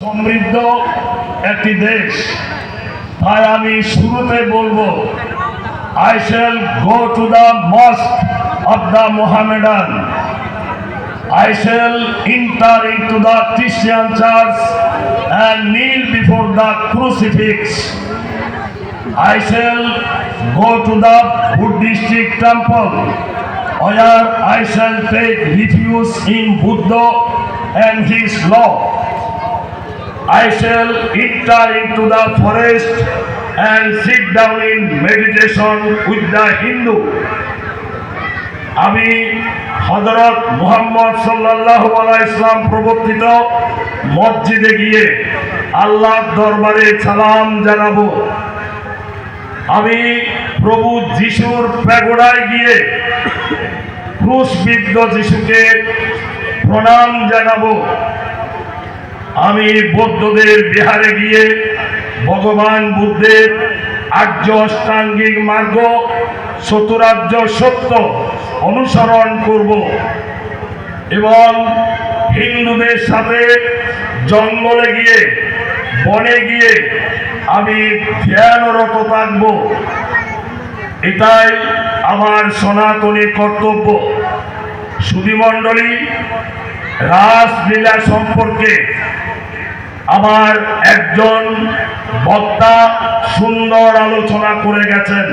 সমৃদ্ধ একটি দেশ। তাই আমি শুরুতে বলবো, I shall go to the mosque of the Mohammedan. I shall enter into the Christian church and kneel before the crucifix. I shall go to the Buddhistic temple, where I shall take refuge in Buddha and his law. I shall enter into the forest and sit down in meditation with the Hindu. আমি হযরত মুহাম্মদ সাল্লাল্লাহু আলাইহি সাল্লাম প্রবর্তিত মসজিদে গিয়ে আল্লাহর দরবারে সালাম জানাবো। আমি প্রভু যিশুর প্যাগোডায় গিয়ে ক্রুশবিদ্ধ যিশুকে প্রণাম জানাবো। আমি বৌদ্ধদের বিহারে গিয়ে ভগবান বুদ্ধের আর্য অষ্টাঙ্গিক মার্গ চতুরার্য সত্য অনুসরণ করব এবং হিন্দুদের সাথে জঙ্গলে গিয়ে বনে গিয়ে আমি ধ্যানরত থাকব। এটাই আমার সনাতনী কর্তব্য। সুধীমণ্ডলী, রাসলীলা সম্পর্কে আমার একজন বক্তা সুন্দর আলোচনা করে গেছেন।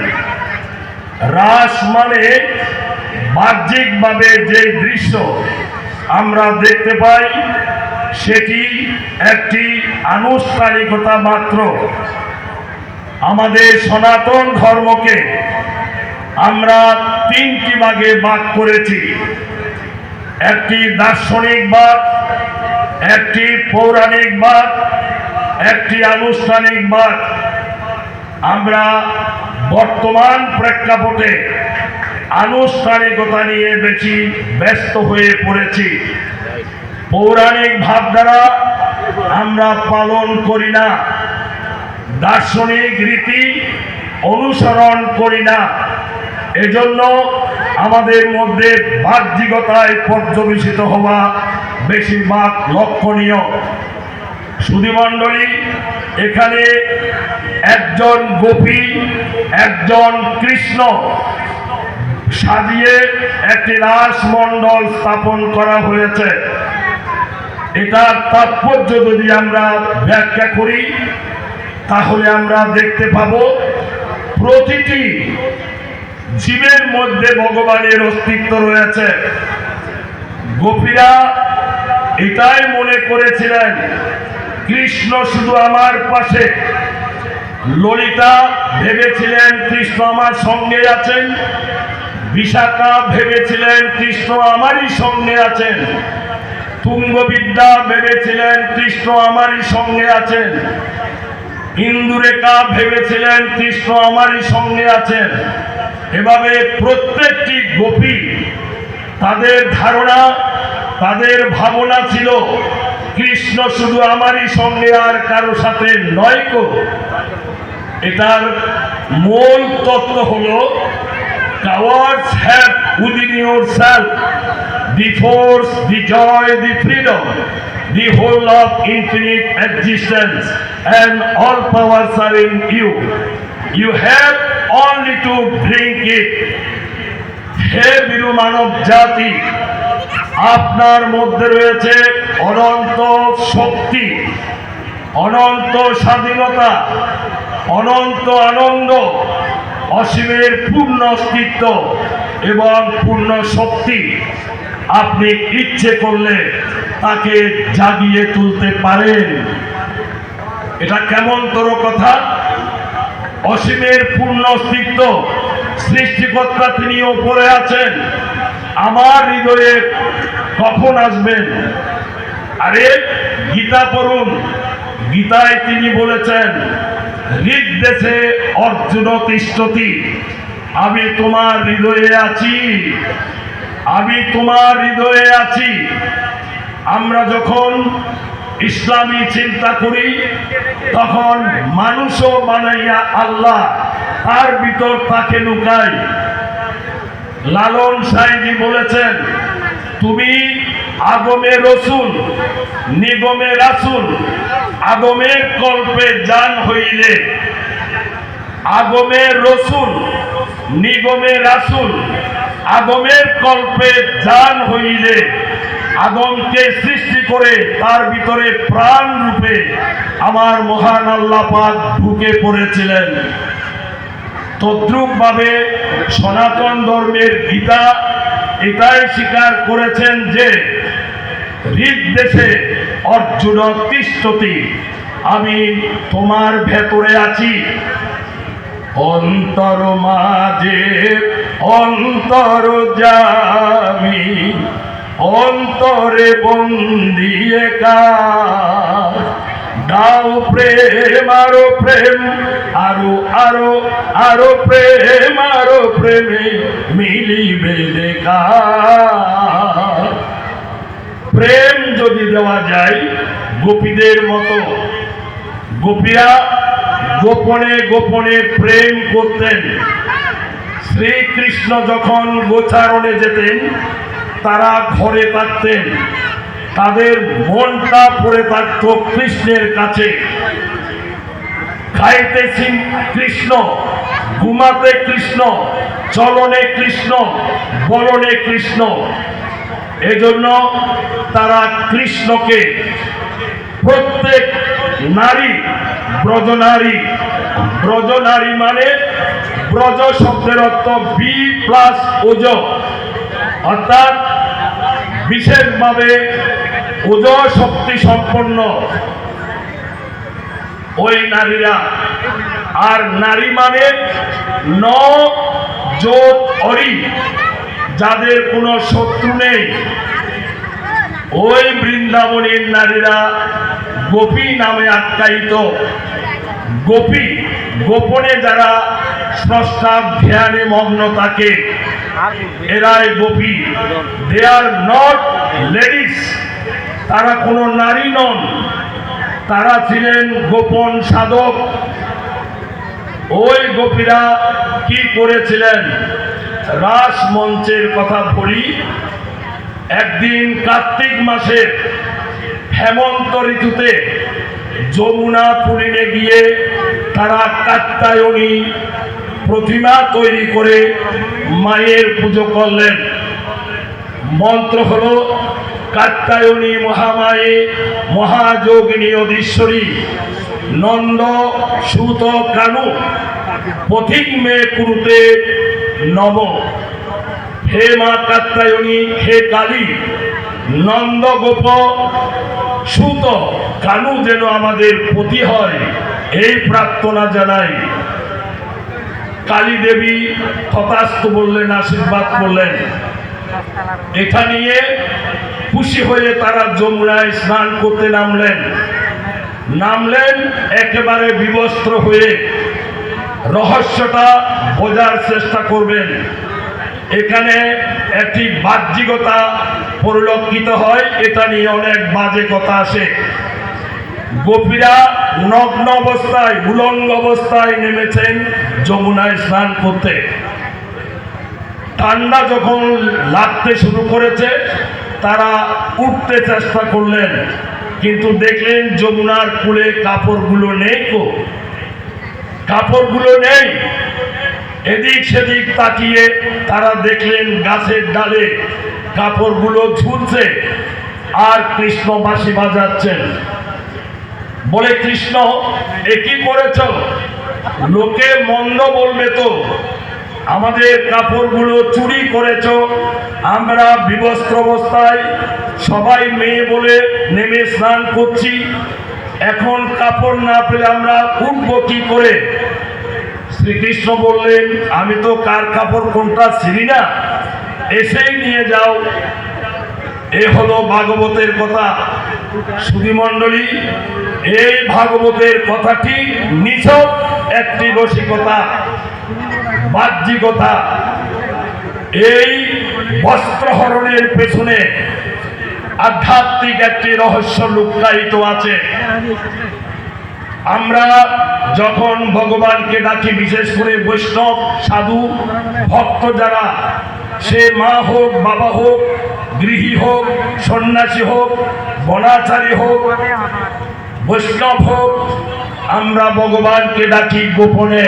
রাস মানে বাহ্যিকভাবে যে দৃশ্য আমরা দেখতে পাই সেটি একটি আনুষ্ঠানিকতা মাত্র। আমাদের সনাতন ধর্মকে আমরা তিনটি ভাগে ভাগ করেছি, একটি দার্শনিক ভাগ, একটি পৌরাণিক ভাগ, একটি আনুষ্ঠানিক ভাগ। আমরা বর্তমান প্রেক্ষাপটে আনুষ্ঠানিকতা নিয়ে বেশি ব্যস্ত হয়ে পড়েছি। পৌরাণিক ভাবধারা আমরা পালন করি না, দার্শনিক রীতি অনুসরণ করি না। এজন্য আমাদের মধ্যে বাহ্যিকতায় পর্যবেসিত হওয়া বেশিরভাগ লক্ষণীয়। সুধীমণ্ডলী, এখানে একজন গোপী, একজন কৃষ্ণ সাজিয়ে একটি রাসমণ্ডল স্থাপন করা হয়েছে। এটার তাৎপর্য যদি আমরা ব্যাখ্যা করি তাহলে আমরা দেখতে পাবো প্রতিটি জীবের মধ্যে ভগবানের অস্তিত্ব রয়েছে। গোপীরা এটাই মনে করেছিলেন কৃষ্ণ শুধু আমার পাশে, ললিতা ভেবেছিলেন কৃষ্ণ আমার সঙ্গে আছেন, বিশাখা ভেবেছিলেন কৃষ্ণ আমারই সঙ্গে আছেন, তুঙ্গবিদ্যা ভেবেছিলেন কৃষ্ণ আমারই সঙ্গে আছেন, ইন্দুরেখা ভেবেছিলেন কৃষ্ণ আমারই সঙ্গে আছেন। এভাবে প্রত্যেকটি গোপী তাদের ধারণা, তাদের ভাবনা ছিল কৃষ্ণ শুধু আমারই সঙ্গে, আর কারো সাথে নয় কো। এটার মূল তত্ত্ব হলো cowards have within yourself the force, the joy, the freedom, the whole of infinite existence, and all powers are in you. You have only to bring it. হে বীরু মানব জাতি, আপনার মধ্যে রয়েছে অনন্ত শক্তি, অনন্ত স্বাধীনতা, অনন্ত আনন্দ, অসীমের পূর্ণ অস্তিত্ব এবং পূর্ণ শক্তি। আপনি ইচ্ছে করলে তাকে জাগিয়ে তুলতে পারেন। এটা কেমন তোর কথা? অসীমের পূর্ণ অস্তিত্ব, সৃষ্টিকর্তা তিনি উপরে আছেন, আমার হৃদয়ে কখন আসবেন? আরে গীতা পড়ুন, গীতায় তিনি বলেছেন হৃদ্দেশে অর্জুন তিষ্ঠতি, আমি তোমার হৃদয়ে আছি, আমি তোমার হৃদয়ে আছি। আমরা যখন ইসলামী চিন্তা করি তখন মানুষও বানাইয়া আল্লাহ তার ভিতর তাকে লুকাই। লালন সাইজি বলেছেন, তুমি আগমে রসুল, নিগমে রাসুল, আদমের কল্পে জান হইলে আগমে রসুল নিগমে রাসুল, আদমের কল্পে জান হইলে আদমকে সৃষ্টি করে তার ভিতরে প্রাণ রূপে আমার মহান আল্লাহ পাক ঢুকে পড়েছিলেন। তদ্রূপ ভাবে সনাতন ধর্মের গীতা এটাই স্বীকার করেছেন যে হৃদদেশে অর্জুন তিষ্ঠতি, আমি তোমার ভেতরে আছি। অন্তর মাঝে অন্তর জামি, অন্তরে বন্দি একা, দাও প্রেম আরো প্রেম, আরো আরো আরো প্রেম, আরো প্রেমে মিলিবে দেখা। প্রেম যদি দেওয়া যায় গোপীদের মতো, গোপীরা গোপনে গোপনে প্রেম করতেন। শ্রীকৃষ্ণ যখন গোচারণে যেতেন তারা ঘরে থাকতেন, তাদের মনটা পড়ে থাকত কৃষ্ণের কাছে। খাইতে কৃষ্ণ, ঘুমাতে কৃষ্ণ, চলনে কৃষ্ণ, বলনে কৃষ্ণ। এজন্য তারা কৃষ্ণকে প্রত্যেক নারী ব্রজনারী, ব্রজনারী মানে ব্রজ শব্দের অর্থ বি প্লাস ওজ, অর্থাৎ বিশেষভাবে ওজ শক্তি সম্পন্ন ওই নারীরা। আর নারী মানে ন যোগ অরি, যাদের কোনো শত্রু নেই। ওই বৃন্দাবনের নারীরা গোপী নামে আখ্যায়িত। গোপী গোপনে যারা স্রষ্টার ধ্যানে মগ্ন থাকে এরাই গোপী। দে আর নট লেডিস, তারা কোনো নারী নন, তারা ছিলেন গোপন সাধক। ওই গোপীরা কি করেছিলেন? রাস মঞ্চের কথা বলি। একদিন কার্তিক মাসের হেমন্ত ঋতুতে যমুনা পুলিনে গিয়ে তারা কাত্যায়নী প্রতিমা তৈরি করে মায়ের পুজো করলেন। মন্ত্র হলো কাত্যায়নী মহামায়ে মহাযোগিনী অধীশ্বরী নন্দ সুত কানু পথিক মে কুরুতে নম। হে মা কাত্যায়নী, হে কালী, নন্দ গোপ সুত কানু যেন আমাদের পতি হয় এই প্রার্থনা জানাই। কালী দেবী তথাস্তু বললেন, আশীর্বাদ করলেন। এটা নিয়ে খুশি হয়ে তারা যমুনায় স্নান করতে নামলেন একেবারে বিবস্ত্র হয়ে। রহস্যটা বোঝার চেষ্টা করবেন। এখানে একটি বাহ্যিকতা পরিলক্ষিত হয়, এটা নিয়ে অনেক বাজে কথা আসে। গোপীরা নগ্ন অবস্থায় উলঙ্গ অবস্থায় নেমেছেন যমুনায় স্নান করতে। ঠান্ডা যখন লাগতে শুরু করেছে তারা উঠতে চেষ্টা করলেন, কিন্তু দেখলেন যমুনার কূলে কাপড়গুলো নেই। কাপড়গুলো নেই। এদিক সেদিক তাকিয়ে তারা দেখলেন গাছের ডালে কাপড়গুলো ঝুলছে আর কৃষ্ণ বাঁশি বাজাচ্ছেন। বলে, কৃষ্ণ এ কি করেছ? লোকে মন্দ বলবে তো, আমাদের কাপড়গুলো চুরি করেছ। আমরা বিবস্ত্র অবস্থায় সবাই মেয়ে বলে নেমে স্নান করছি, এখন কাপড় না পেলে আমরা উঠবো কি করে? শ্রীকৃষ্ণ বললেন, আমি তো কার কাপড় কোনটা চিনি না, এসেই নিয়ে যাও। এ হলো ভাগবতের কথা। সুধীমণ্ডলী, এই ভাগবতের কথাটি নিছক একটি রসিকতা, বাহ্যিকতা। এই বস্ত্রহরণের পেছনে আধ্যাত্মিক একটি রহস্য লুকায়িত আছে। আমরা যখন ভগবানকে ডাকি, বিশেষ করে বৈষ্ণব সাধু ভক্ত যারা, সে মা হোক, বাবা হোক, গৃহী হোক, সন্ন্যাসী হোক, বনাচারী হোক, বৈষ্ণব হোক, আমরা ভগবানকে ডাকি গোপনে।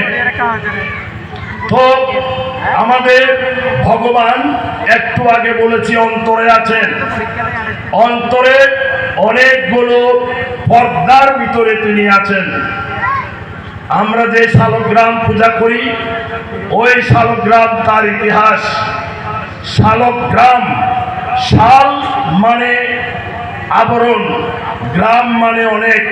তো আমাদের ভগবান একটু আগে বলেছি অন্তরে আছেন। অন্তরে অনেকগুলো পর্দার ভিতরে তিনি আছেন। আমরা যে শালগ্রাম পূজা করি, ওই শালগ্রাম তার ইতিহাস। শালগ্রাম, শাল মানে আবরণ, গ্রাম মানে অনেক,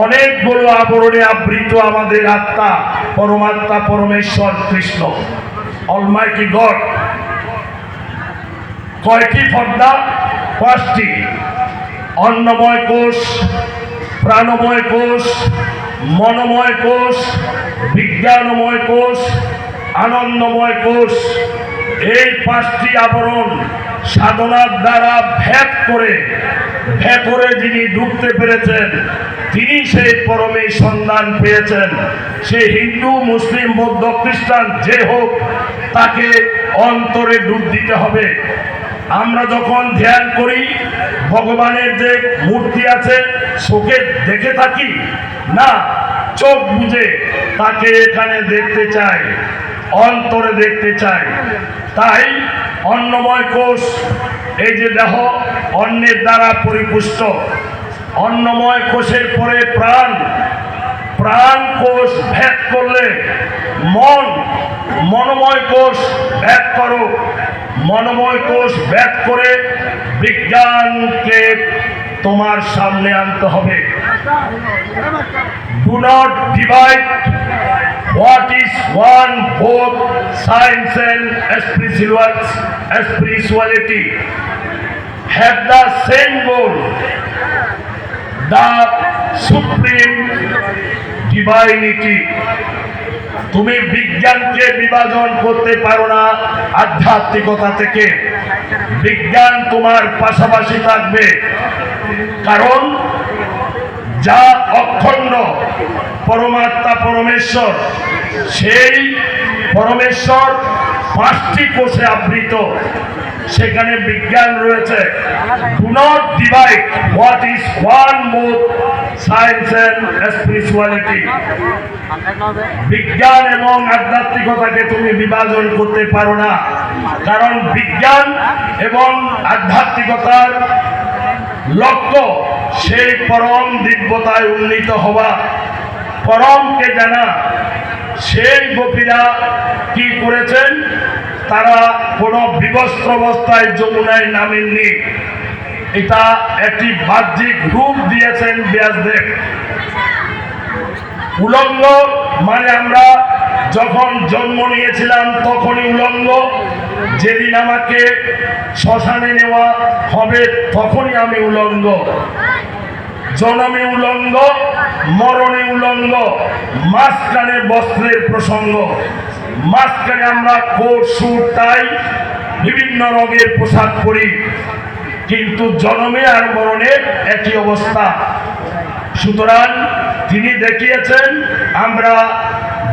অনেকগুলো আবরণে আবৃত আমাদের আত্মা, পরমাত্মা পরমেশ্বর কৃষ্ণ, অলমাইটি গড। কয়টি পর্দা? 5টি। অন্নময় কোষ, প্রাণময় কোষ, মনোময় কোষ, বিজ্ঞানময় কোষ, আনন্দময় কোষ। এই 5টি আবরণ সাধনার দ্বারা ভেদ করে ভেতরে যিনি ঢুকতে পেরেছেন, তিনি সেই পরমে সন্ধান পেয়েছেন। সে হিন্দু, মুসলিম, বৌদ্ধ, খ্রিস্টান যে হোক, তাকে অন্তরে ডুব দিতে হবে। আমরা যখন ধ্যান করি, ভগবানের যে মূর্তি আছে চোখে দেখে থাকি না, চোখ বুঝে তাকে এখানে দেখতে চাই, অন্তরে দেখতে চাই। তাই অন্নময় কোষ, এই যে দেহ অন্নের দ্বারা পরিপুষ্ট, অন্নময় কোষের পরে প্রাণ, প্রাণ কোষ ভেদ করলে মন, মনোময় কোষ ভেদ করো, মনোময় কোষ ভেদ করে বিজ্ঞানকে তোমার সামনে আনতে হবে। Do not divide what is one, both science and spirituality have the same goal, the supreme divinity. তুমি বিজ্ঞানকে বিভাজন করতে পারো না আধ্যাত্মিকতা থেকে। বিজ্ঞান তোমার পাশাপাশি থাকবে, কারণ যা অখণ্ড পরমাত্মা পরমেশ্বর, সেই পরমেশ্বর 5টি কোষে আবৃত, সেখানে বিজ্ঞান রয়েছে। Do not divide what is one, both science and spirituality. বিজ্ঞান এবং আধ্যাত্মিকতাকে তুমি বিভাজন করতে পারো না, কারণ বিজ্ঞান এবং আধ্যাত্মিকতার লক্ষ্য সেই পরম দিব্যতায় উন্নীত হওয়া, পরমকে জানা। সেই গোপীরা কি করেছেন? তারা কোনো বিবস্ত্র অবস্থায় যমুনায় নামেননি, এটা একটি বাহ্যিক রূপ দিয়েছেন ব্যাসদেব। উলঙ্গ মানে আমরা যখন জন্ম নিয়েছিলাম তখনই উলঙ্গ, যেদিন আমাকে শ্মশানে নেওয়া হবে তখনই আমি উলঙ্গ। জনমে উলঙ্গ, মরণে উলঙ্গ, মাঝখানে বস্ত্রের প্রসঙ্গ। মাঝখানে আমরা কোট, স্যুট, টাই, বিভিন্ন রঙের পোশাক পরি, কিন্তু জনমে আর মরণে একই অবস্থা। সুতরাং তিনি দেখিয়েছেন আমরা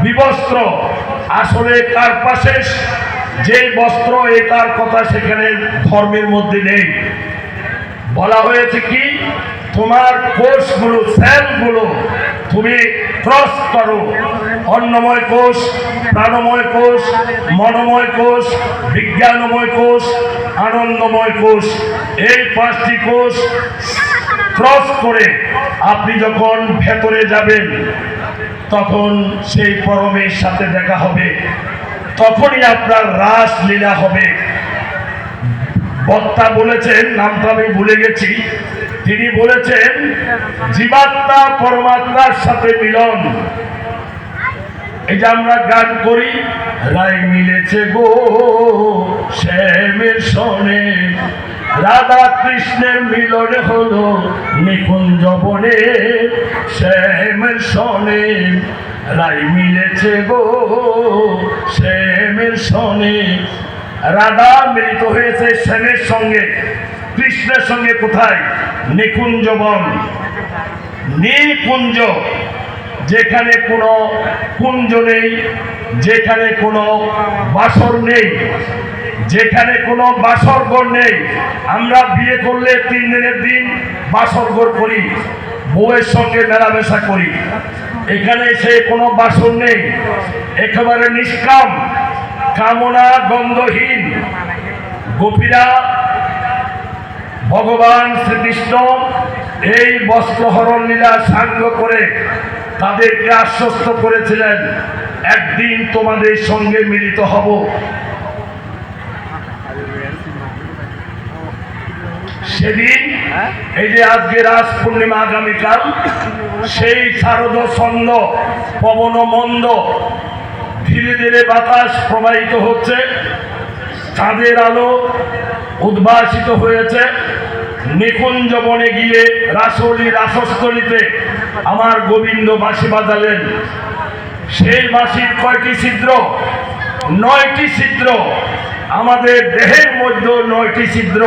বিবস্ত্র, আসলে তার পাশে যে বস্ত্র, এটার কথা সেখানে ধর্মের মধ্যে নেই। বলা হয়েছে কি, তোমার কোষগুলো, সেলগুলো তুমি ক্রস করো। অন্নময় কোষ, প্রাণময় কোষ, মনোময় কোষ, বিজ্ঞানময় কোষ, আনন্দময় কোষ, এই 5টি কোষ ক্রস করে আপনি যখন ভেতরে যাবেন, তখন সেই পরমের সাথে দেখা হবে, তখনই আপনার রাস লীলা হবে। বক্তা বলেছেন, নামটা আমি ভুলে গেছি, তিনি বলেছেন জীবাত্মা পরমাত্মার সাথে মিলন। এই যে আমরা গান করি, রায় মিলেছে গো শ্যামের সনে, রাধা কৃষ্ণের মিলন হলো নিকুঞ্জ বনে, শ্যামের সনে রায় মিলেছে গো শ্যামের সনে। রাধা মিলিত হয়েছে শ্যামের সঙ্গে, কৃষ্ণের সঙ্গে কোথায়? নিকুঞ্জ বন। নিকুঞ্জ, যেখানে কোনো কুঞ্জ নেই, যেখানে কোনো বাসর নেই, যেখানে কোনো বাসর ঘর নেই। আমরা বিয়ে করলে 3 দিনের দিন বাসর ঘর করি, বউয়ের সঙ্গে মেলামেশা করি। এখানে সে কোনো বাসন নেই, একেবারে নিষ্কাম, কামনা গন্ধহীন। গোপীরা ভগবান শ্রীকৃষ্ণ এই বস্ত্রহরণ লীলা সাঙ্গ করে তাদেরকে আশ্বস্ত করেছিলেন, একদিন তোমাদের সঙ্গে মিলিত হব। সেদিন এই যে আজকে রাস পূর্ণিমা, আগামীকাল সেই শারদ ছন্দ, পবন মন্দ, ধীরে ধীরে বাতাস প্রবাহিত হচ্ছে, চাঁদের আলো উদ্ভাসিত হয়েছে। নিকুঞ্জ বনে গিয়ে রাসলী রাসস্থলিতে আমার গোবিন্দ বাঁশি বাজালেন। সেই বাঁশির কয়টি ছিদ্র? 9টি ছিদ্র। আমাদের দেহের মধ্যে 9টি ছিদ্র।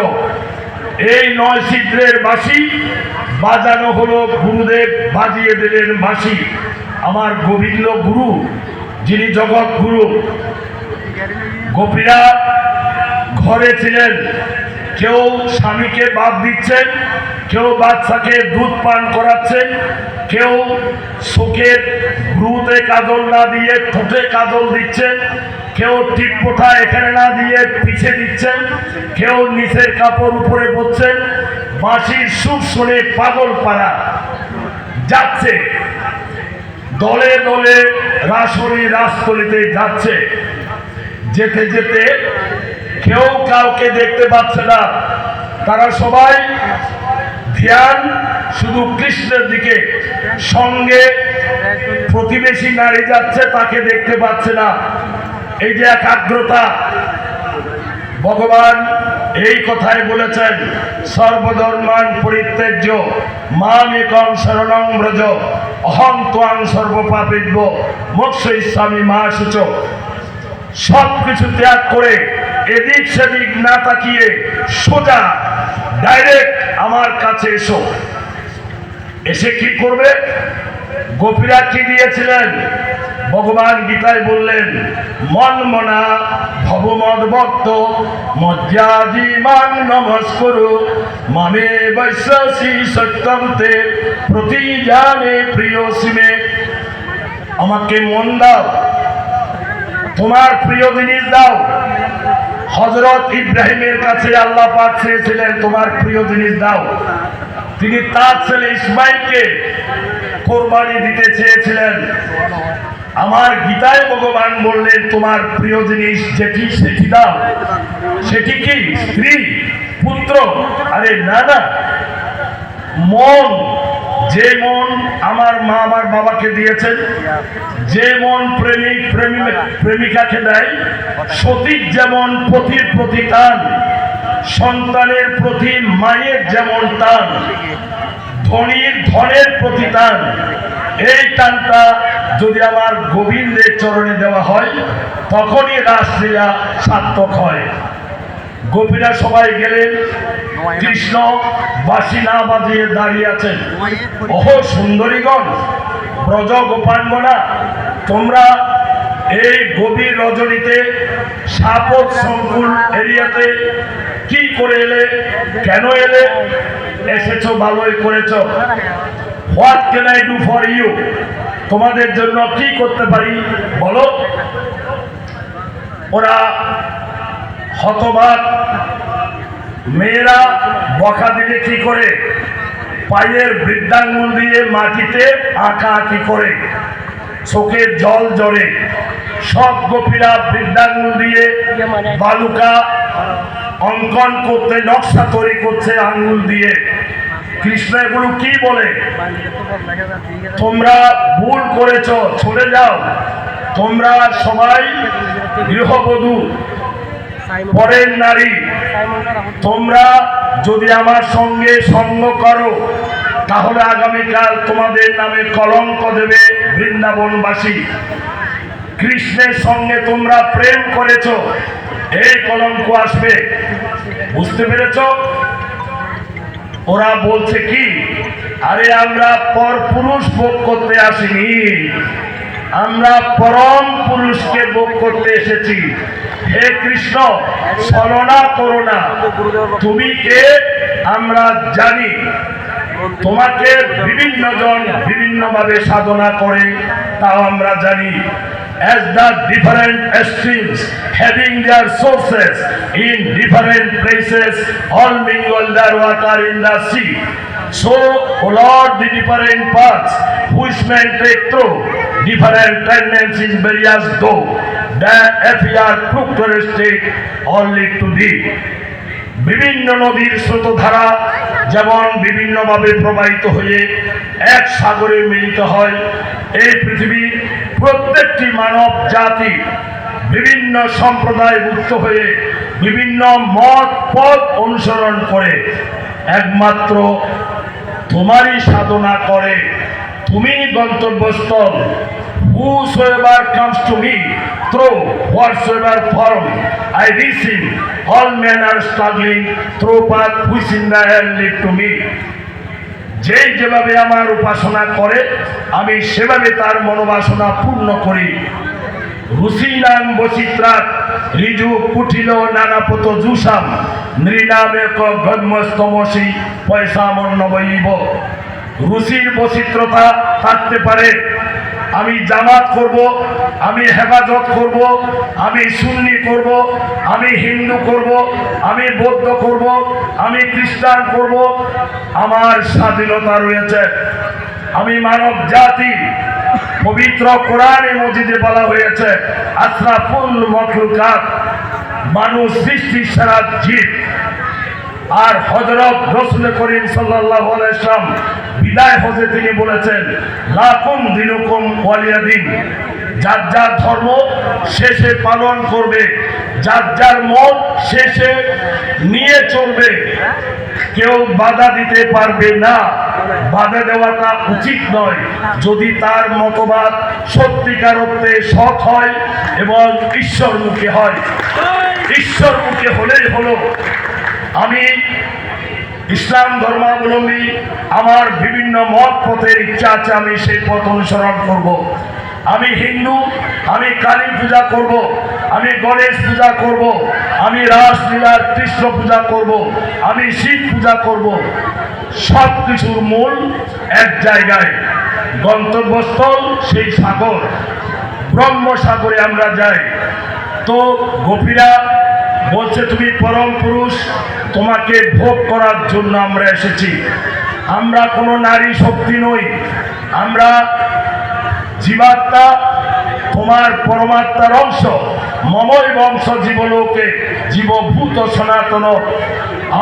এই 9 ছিদ্রের বাঁশি বাজানো হলো, গুরুদেব বাজিয়ে দিলেন বাঁশি। আমার গোবিন্দ গুরু, যিনি জগৎ গুরু। গোপীরা ঘরে ছিলেন, কেউ স্বামীকে বাদ দিচ্ছেন, কেউ বাচ্চাকে দুধ পান করাচ্ছেন, কেউ চোখের ভ্রুতে কাজল না দিয়ে ঠোঁটে কাজল দিচ্ছেন, কেউ টিপপোঠা এখানে না দিয়ে পিছে দিচ্ছেন, কেউ নিচের কাপড় উপরে পড়ছেন। বাঁশির সুর শুনে পাগল পাড়া যাচ্ছে, দলে দলে রাসলী রাসস্থলিতে যাচ্ছে। যেতে যেতে কেউ কাউকে দেখতে পাচ্ছে না, তারা সবাই ধ্যান শুধু কৃষ্ণের দিকে। সঙ্গে প্রতিবেশী নারী যাচ্ছে, তাকে দেখতে পাচ্ছে না। এই যে একাগ্রতা, ভগবান এই কথাই বলেছেন, সর্বধর্মান পরিত্যাজ্য মামেকং শরণং ব্রজ অহং ত্বং সর্বপাপেভ্য মোক্ষয়িষ্যামি মা শুচ। সব কিছু ত্যাগ করে এদিক সেদিক না তাকিয়ে সোজা ডাইরেক্ট আমার কাছে এসো। এসে কি করবে? গোপীরা কি দিয়েছিলেন? ভগবান গীতায় বললেন, মন মনা ভবমদ ভক্ত মজ্জাজি মান নমস্কুরু মামে বৈশ্বসি সত্যন্তে প্রতি জানে প্রিয় সিমে। আমাকে মন দাও, তোমার প্রিয় জিনিস দাও। হযরত ইব্রাহিমের কাছে আল্লাহ পাক চেয়েছিলেন, তোমার প্রিয় জিনিস দাও। তিনি তার ছেলে ইসমাইলকে কোরবানি দিতে চেয়েছিলেন। আমার গীতায় ভগবান বললেন, তোমার প্রিয় জিনিস যেটি সেটি দাও। সেটি কি? স্ত্রী, পুত্র? আরে না না, মন। যে মন আমার মা আমার বাবাকে দিয়েছেন, যে মন প্রেমিক প্রেমিকাকে দেয়, সতীর যেমন পতির প্রতি টান, সন্তানের প্রতি মায়ের যেমন টান, ধনীর ধনের প্রতি টান, এই টানটা যদি আমার গোবিন্দের চরণে দেওয়া হয়, তখনই রাসলীলা সার্থক হয়। গোপীরা সবাই গেলেন, কৃষ্ণ বাঁশি না বাজিয়ে দাঁড়িয়ে আছেন। ওহ সুন্দরীগণ, ব্রজ গোপাঙ্গনা, তোমরা এই গভীর রজনীতে সাপত সংকুল এরিয়াতে কি করে এলে? কেন এলে? এসেছো, ভালোই করেছো। What can I do for you? তোমাদের জন্য কি করতে পারি বলো? ওরা হতবাক। মেয়েরা বকা দিলে কি করে? পায়ের বৃদ্ধাঙ্গুল দিয়ে মাটিতে আঁকা আঁকি করে, চোখের জল জড়ে। সব গোপীরা বৃদ্ধাঙ্গুল দিয়ে বালুকা অঙ্কন করতে, নকশা তৈরি করছে আঙ্গুল দিয়ে। কৃষ্ণ এগুলো কি বলে? তোমরা ভুল করেছ, চলে যাও। তোমরা সবাই গৃহবধূ, পরের নারী। তোমরা যদি আমার সঙ্গে সঙ্গ করো, তাহলে আগামীকাল তোমাদের নামে কলঙ্ক দেবে বৃন্দাবনবাসী। কৃষ্ণের সঙ্গে তোমরা প্রেম করেছ, এই কলঙ্ক আসবে। বুঝতে পেরেছ? ওরা বলছে কি, আরে আমরা পরপুরুষ ভোগ করতে আসিনি, আমরা পরম পুরুষকে ভোগ করতে এসেছি। হে কৃষ্ণ, ছলনা করো না, তুমি কে আমরা জানি। তোমাকে বিভিন্ন জন বিভিন্নভাবে সাধনা করে, তাও আমরা জানি। As the different streams having their sources in different places, all mingle their water in the sea. So, O Lord, the different paths which men take through, different tendencies various though, that appear characteristic only to thee. বিভিন্ন নদীর স্রোতধারা যেমন বিভিন্নভাবে প্রবাহিত হয়ে এক সাগরে মিলিত হয়, এই পৃথিবীর প্রত্যেকটি মানব জাতি বিভিন্ন সম্প্রদায়ভুক্ত হয়ে বিভিন্ন মত পথ অনুসরণ করে একমাত্র তোমারই সাধনা করে। তুমি গন্তব্যস্থল। Whosoever comes to me through whatsoever form I reach him, all men are struggling through path which in the end lead to me. যেভাবে আমার উপাসনা করে আমি সেভাবে তার মনোবাসনা পূর্ণ করি। রুচিনাং বচিত্রাৎ ঋজু কুটিল নানাপত জুষাম নৃনামে গম্যস্তমসী পয়সামন্নবৈব। রুচির বৈচিত্রতা থাকতে পারে। আমি জামাত করব, আমি হেফাজত করব, আমি সুন্নি করব, আমি হিন্দু করব, আমি বৌদ্ধ করব, আমি খ্রিস্টান করব। আমার স্বাধীনতা রয়েছে। আমি মানব জাতি, পবিত্র কোরআনে মজিদে বলা হয়েছে আশরাফুল মখলুকাত, মানুষ সৃষ্টির সেরা জীব। আর হযরত রাসূল করিম সাল্লাল্লাহু আলাইহি ওয়াসাল্লাম বিদায় হজে তিনি বলেছেন লাকুম দিনুকুম ওয়ালিয়া দিন। যার যার ধর্ম শেষে পালন করবে, যার যার মত শেষে নিয়ে চলবে, কেউ বাধা দিতে পারবে না। বাধা দেওয়াটা উচিত নয় যদি তার মতবাদ সত্যিকার অর্থে সৎ হয় এবং ঈশ্বরমুখী হয়। ঈশ্বরমুখী হলেই হলো। আমি ইসলাম ধর্মাবলম্বী, আমার বিভিন্ন মত পথের ইচ্ছা আছে, আমি সেই পথ অনুসরণ করব। আমি হিন্দু, আমি কালী পূজা করব, আমি গণেশ পূজা করব, আমি রাসলীলার কৃষ্ণ পূজা করব, আমি শিব পূজা করব। সব কিছুর মূল এক জায়গায়, গন্তব্যস্থল সেই সাগর, ব্রহ্মসাগরে আমরা যাই। তো গোপীরা বলছে তুমি পরম পুরুষ, তোমাকে ভোগ করার জন্য আমরা এসেছি। আমরা কোনো নারী শক্তি নই, আমরা জীবাত্মা, তোমার পরমাত্মার অংশ। মমই বংশ জীবলোকে জীবভূত সনাতন।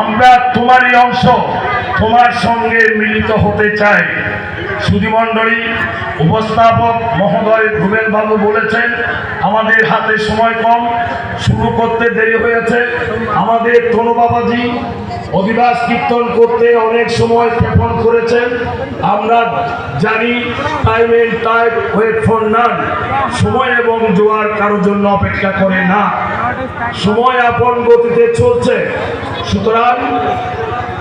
আমরা তোমারই অংশ, তোমার সঙ্গে মিলিত হতে চাই। সুধীমণ্ডলী, উপস্থাপক মহোদয় রুবেল বাবু বলেছেন আমাদের হাতে সময় কম, শুরু করতে দেরি হয়েছে। আমাদের তনু বাবাজি অধিবাস কীর্তন করতে অনেক সময় ক্ষেপণ করেছেন। আমরা জানি time and time wait for none. সময় এবং জোয়ার কারোর জন্য অপেক্ষা করে না, সময় আপন গতিতে চলছে। সুতরাং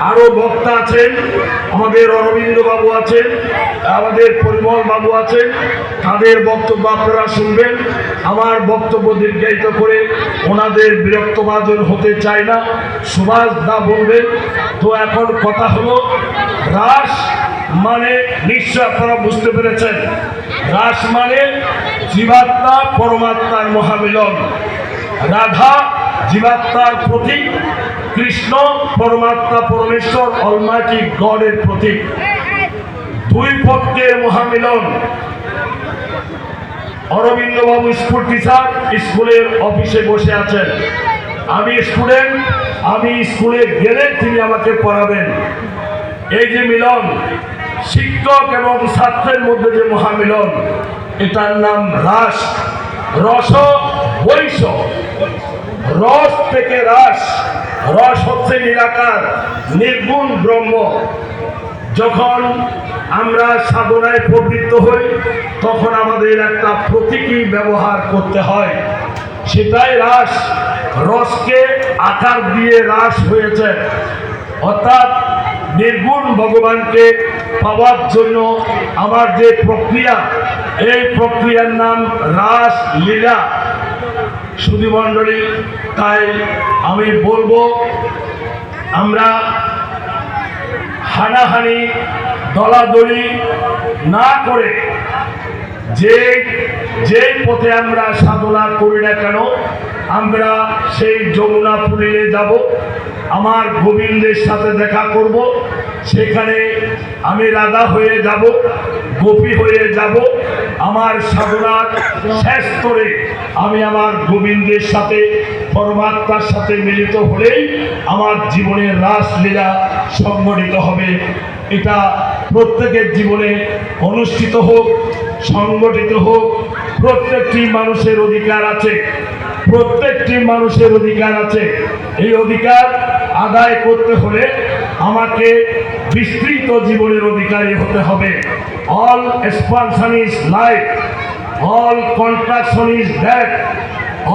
আরো বক্তা আছেন, আমাদের অরবিন্দ বাবু আছেন, আমাদের পরিমল বাবু আছেন, তাদের বক্তব্য আপনারা শুনবেন। আমার বক্তব্য দীর্ঘায়িত করে ওনাদের বিরক্তভাজন হতে চাই না, সুভাষ দা বলবেন। তো এখন কথা হলো, রাস মানে নিশ্চয় আপনারা বুঝতে পেরেছেন, রাস মানে জীবাত্মা পরমাত্মার মহামিলন। রাধা জীবাত্মার প্রতীক, কৃষ্ণ পরমাত্মা পরমেশ্বর অলমাইটি গডের প্রতীক। দুই পক্ষের মহামিলন। অরবিন্দ বাবু স্কুল টিচার, স্কুলের অফিসে বসে আছেন। আমি স্টুডেন্ট, আমি স্কুলে গেলে তিনি আমাকে পড়াবেন। এই যে মিলন, শিক্ষক এবং ছাত্রের মধ্যে যে মহামিলন, এটার নাম রাস। রস বৈশ, রস থেকে রাস। রস হচ্ছে নিরাকার নির্গুণ ব্রহ্ম। যখন আমরা সাধনায় প্রবৃত্ত হই তখন আমাদের একটা প্রতীকী ব্যবহার করতে হয়, সেটাই রাস। রসকে আকার দিয়ে রাস হয়েছে, অর্থাৎ নির্গুণ ভগবানকে পাওয়ার জন্য আমার যে প্রক্রিয়া, এই প্রক্রিয়ার নাম রাস লীলা। সুধীমণ্ডলী, তাই আমি বলবো আমরা হানাহানি দলাদলি না করে যে পথে আমরা সাধনা করি না কেন, আমরা সেই যমুনা পুলিয়ে যাব, আমার গোবিন্দের সাথে দেখা করব, সেখানে আমি রাধা হয়ে যাব, গোপী হয়ে যাব। আমার সাধনার শেষ স্তরে আমি আমার গোবিন্দের সাথে, পরমাত্মার সাথে মিলিত হলেই আমার জীবনের রাসলীলা সংগঠিত হবে। এটা প্রত্যেকের জীবনে অনুষ্ঠিত হোক, সংগঠিত হোক। প্রত্যেকটি মানুষের অধিকার আছে, প্রত্যেকটি মানুষের অধিকার আছে। এই অধিকার আদায় করতে হলে আমাকে বিস্তৃত জীবনের অধিকারী হতে হবে। All expansion is life, all contraction is death,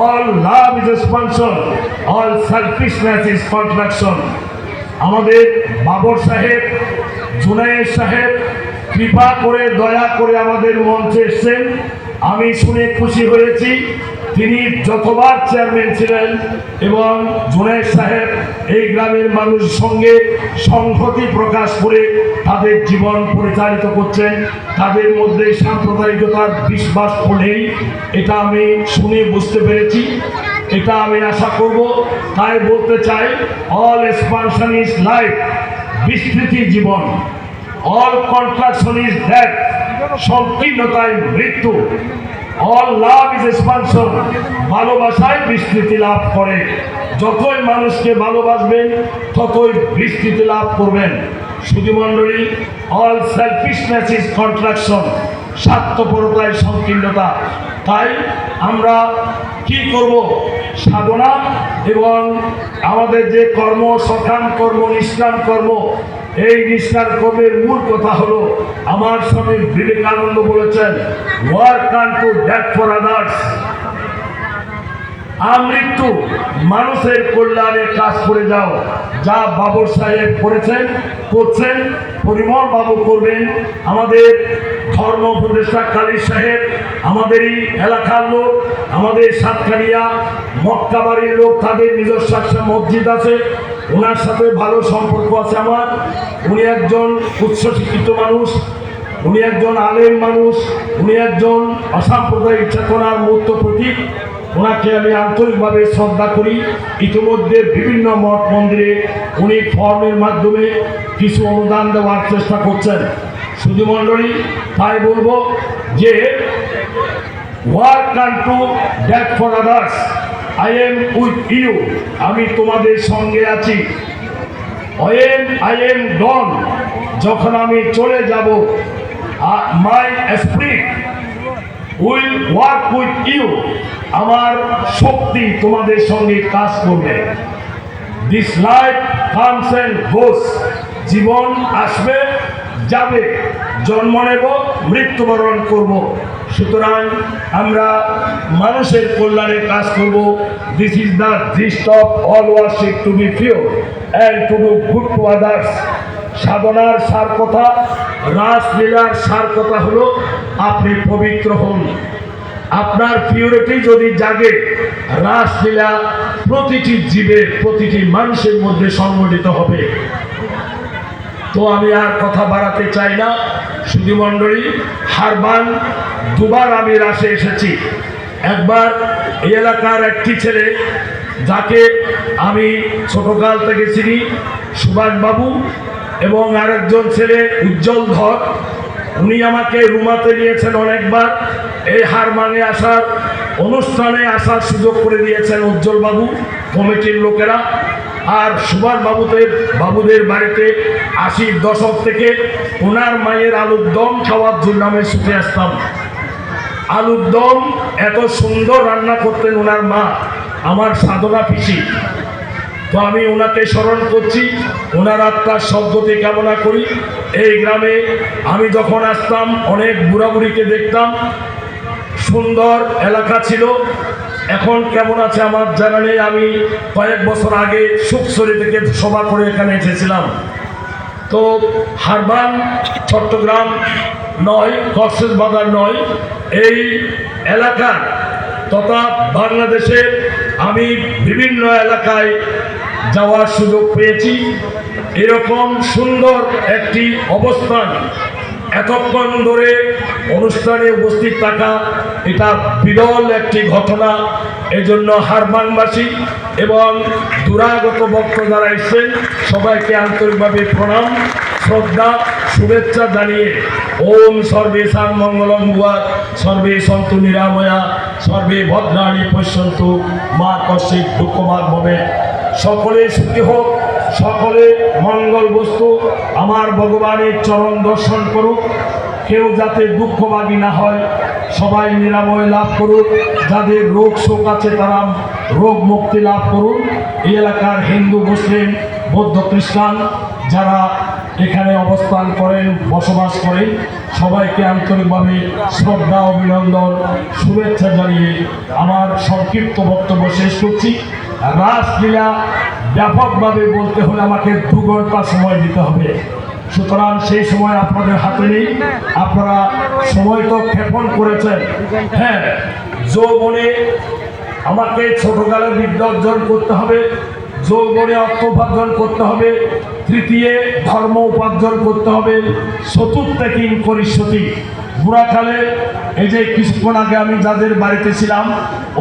all love is expansion, all selfishness is contraction. আমাদের বাবর সাহেব, জুনায়েদ সাহেব কৃপা করে, দয়া করে আমাদের মঞ্চে এসেছেন। আমি শুনে খুশি হয়েছি। তিনি যতবার চেয়ারম্যান ছিলেন এবং জুনায়েদ সাহেব এই গ্রামের মানুষের সঙ্গে সংহতি প্রকাশ করে তাদের জীবন পরিচালিত করছেন। তাদের মধ্যে সাম্প্রদায়িকতার বিশ্বাস নেই, এটা আমি শুনে বুঝতে পেরেছি। এটা আমি আশা করব। তাই বলতে চাই, অল এক্সপানশন ইজ লাইফ, বিস্তৃতি জীবন। অল কন্ট্রাকশন ইজ ডেথ, সংকীর্ণতায় মৃত্যু। অল লাভ ইজ এক্সপানশন, ভালোবাসায় বিস্তৃতি লাভ করে। যতই মানুষকে ভালোবাসবেন ততই বিস্তৃতি লাভ করবেন। সুধীমণ্ডলী, অল সেলফিশনেস ইজ কন্ট্রাকশন, স্বার্থপরতায় সংকীর্ণতা। তাই আমরা কি করব? সাধনা এবং আমাদের যে কর্ম, সকাম কর্ম, নিষ্কাম কর্ম, এই নিষ্ঠার কর্মের মূল কথা হলো, আমার স্বামী বিবেকানন্দ বলেছেন, work unto death for others. আমৃত্যু মানুষের কল্যাণে কাজ করে যাও। যা বাবর সাহেব করেছেন, করছেন, পরিমল বাবু করবেন, আমাদের ধর্ম উপদেষ্টা কালী সাহেব, আমাদেরই এলাকার লোক, আমাদের সাতখানিয়া মক্কাবাড়ির লোক, তাদের নিজস্ব একটা মসজিদ আছে, ওনার সাথে ভালো সম্পর্ক আছে আমার। উনি একজন উচ্চশিক্ষিত মানুষ, উনি একজন আলেম মানুষ, উনি একজন অসাম্প্রদায়িক চেতনার মূর্ত প্রতীক। ওনাকে আমি আন্তরিকভাবে শ্রদ্ধা করি। ইতিমধ্যে বিভিন্ন মঠ মন্দিরে উনি ফর্মের মাধ্যমে কিছু অনুদান দেওয়ার চেষ্টা করছেন। সুধীমণ্ডলী, তাই বলবো যে work unto death for others, I am with you, আমি তোমাদের সঙ্গে আছি। ওয়েন আই এম গন, যখন আমি চলে যাব, my spirit will work with you, আমার শক্তি তোমাদের সঙ্গে কাজ করবে। This life comes and goes, জীবন আসবে যাবে, জন্ম নেব, মৃত্যুবরণ করব। সুতরাং আমরা মানুষের কল্যাণে কাজ করব। This is the gist of all worship, to be pure and to do good to others. সাধনার সার কথা, রাসলীলার সার কথা হলো, আপনি পবিত্র হন। আপনার পিউরিটি যদি জাগে, রাসলীলা প্রতিটি জীবের, প্রতিটি মানুষের মধ্যে সংগঠিত হবে। তো আমি আর কথা বাড়াতে চাই না। সুধীমণ্ডলী, হারবান দুবার আমি রাসে এসেছি। একবার এই এলাকার একটি ছেলে, যাকে আমি ছোটকাল থেকে চিনি, সুভাষবাবু, এবং আরেকজন ছেলে উজ্জ্বল ধর, উনি আমাকে রুমাতে নিয়েছেন অনেকবার। এই হারমানে আসার অনুষ্ঠানে আসার সুযোগ করে দিয়েছেন উজ্জ্বল বাবু, কমিটির লোকেরা। আর সুভাষ বাবুদের বাড়িতে 80-র দশক থেকে ওনার মায়ের আলুর দম খাওয়ার জন্য আমি ছুটে আসতাম। আলুর দম এত সুন্দর রান্না করতেন ওনার মা, আমার সাধনা পিসি। তো আমি ওনাকে স্মরণ করছি, ওনার আত্মার সদ্গতি কামনা করি। এই গ্রামে আমি যখন আসতাম, অনেক বুড়া বুড়িকে দেখতাম। সুন্দর এলাকা ছিল। এখন কেমন আছে আমার জানা নেই। আমি কয়েক বছর আগে সুখসরি থেকে সভা করে এখানে এসেছিলাম। তো হারবান চট্টগ্রাম নয়, কক্সবাজার নয়, এই এলাকার তথা বাংলাদেশের আমি বিভিন্ন এলাকায় যাওয়ার সুযোগ পেয়েছি। এরকম সুন্দর একটি অবস্থান এতক্ষণ ধরে অনুষ্ঠানে উপস্থিত থাকা এটা বিরল একটি ঘটনা। এজন্য হারবানবাসী এবং দূরাগত ভক্ত যারা এসেছেন সবাইকে আন্তরিকভাবে প্রণাম, শ্রদ্ধা, শুভেচ্ছা জানিয়ে ওম সর্বে সাংমঙ্গলং ভুয়াৎ সর্বে সন্তু নিরাময়া সর্বে ভদ্রাণী পশ্যন্তু মা কশ্চিৎ দুঃখভাগ ভবে। সকলে সুখী হোক, সকলে মঙ্গল বস্তু আমার ভগবানের চরণ দর্শন করুক, কেউ যাতে দুঃখভাগী না হয়, সবাই নিরাময় লাভ করুক, যাদের রোগ শোক আছে তারা রোগ মুক্তি লাভ করুন। এই এলাকার হিন্দু, মুসলিম, বৌদ্ধ, খ্রিস্টান যারা এখানে অবস্থান করেন, বসবাস করেন, সবাইকে আন্তরিকভাবে শ্রদ্ধা, অভিনন্দন, শুভেচ্ছা জানিয়ে আমার সংক্ষিপ্ত বক্তব্য শেষ করছি। রাসলীলা ব্যাপকভাবে বলতে হলে আমাকে 2 ঘন্টা সময় দিতে হবে, সুতরাং সেই সময় আপনাদের হাতে নেই। আপনারা সময় তো ক্ষেপণ করেছেন। হ্যাঁ, যৌবনে আমাকে ছোটকালে বিদ্যা অর্জন করতে হবে, যৌবনে অর্থ উপার্জন করতে হবে, তৃতীয় ধর্ম উপার্জন করতে হবে, চতুর্থে কিং করিষ্যতি। বুড়াকালে এই যে কিছুক্ষণ আগে আমি যাদের বাড়িতে ছিলাম,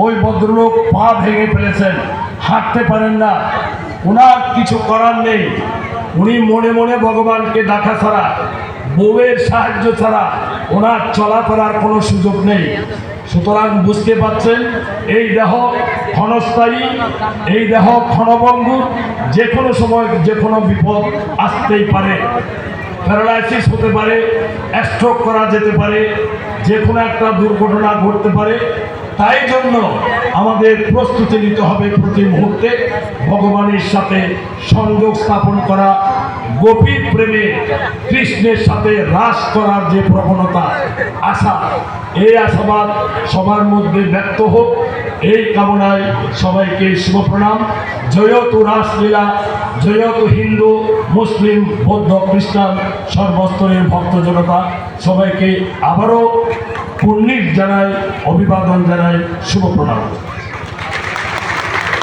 ওই ভদ্রলোক পা ভেঙে ফেলেছেন, হাঁটতে পারেন না, ওনার কিছু করার নেই। উনি মনে মনে ভগবানকে ডাকা ছাড়া, বউয়ের সাহায্য ছাড়া ওনার চলাফেরার কোনো সুযোগ নেই। সুতরাং বুঝতে পারছেন এই দেহ ক্ষণস্থায়ী, এই দেহ ক্ষণভঙ্গুর, যে কোনো সময় যে কোনো বিপদ আসতেই পারে। প্যারালাইসিস হতে পারে, স্ট্রোক করা যেতে পারে, যে কোনো একটা দুর্ঘটনা ঘটতে পারে। তাই জন্য আমাদের প্রস্তুতি নিতে হবে প্রতি মুহূর্তে ভগবানের সাথে সংযোগ স্থাপন করা, গোপীর প্রেমে কৃষ্ণের সাথে রাস করার যে প্রবণতা, আশা, এই আশাবাদ সবার মধ্যে ব্যক্ত হোক, এই কামনায় সবাইকে শুভ প্রণাম। জয়তু রাসলীলা, জয়তু হিন্দু, মুসলিম, বৌদ্ধ, খ্রিস্টান সর্বস্তরের ভক্ত জনতা, সবাইকে আবারও পুণ্যিক জানাই, অভিবাদন জানাই, শুভ প্রণাম।